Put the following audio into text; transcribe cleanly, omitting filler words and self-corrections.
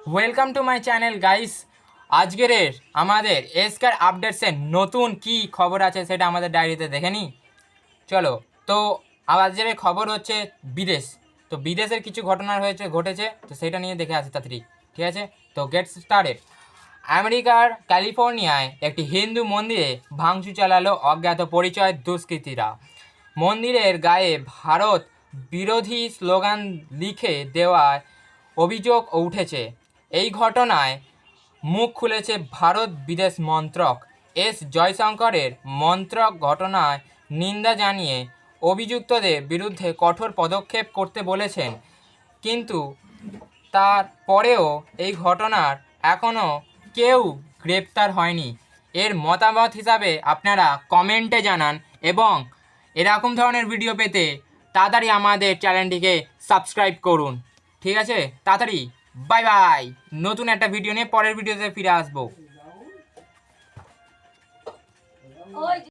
Welcome to my channel guys. আজকের আমাদের এসকার আপডেটসের নতুন কি খবর আছে সেটা আমাদের ডায়েরিতে দেখে নিই। চলো, তো আজকের খবর হচ্ছে বিদেশ। তো বিদেশের কিছু ঘটনা ঘটেছে, তো সেটা নিয়ে দেখে আসি তাড়াতাড়ি। ঠিক আছে, তো গেট স্টার্টেড। আমেরিকার ক্যালিফোর্নিয়ায় একটি হিন্দু মন্দিরে ভাঙচুর চালালো অজ্ঞাত পরিচয় দুষ্কৃতীরা। মন্দিরের গায়ে ভারত বিরোধী স্লোগান লিখে দেওয়ার অভিযোগ উঠেছে। এই ঘটনায় মুখ খুলেছে ভারত বিদেশ মন্ত্রক এস জয়শঙ্করের মন্ত্রক ঘটনায় নিন্দা জানিয়ে অভিযুক্তদের বিরুদ্ধে কঠোর পদক্ষেপ করতে বলেছেন। কিন্তু তারপরেও এই ঘটনার এখনও কেউ গ্রেপ্তার হয়নি। এর মতামত হিসাবে আপনারা কমেন্টে জানান এবং এরকম ধরনের ভিডিও পেতে তাড়াতাড়ি আমাদের চ্যানেলটিকে সাবস্ক্রাইব করুন। ঠিক আছে, তাড়াতাড়ি বাই বাই। নতুন একটা ভিডিও নিয়ে পরের ভিডিওতে ফিরে আসবো।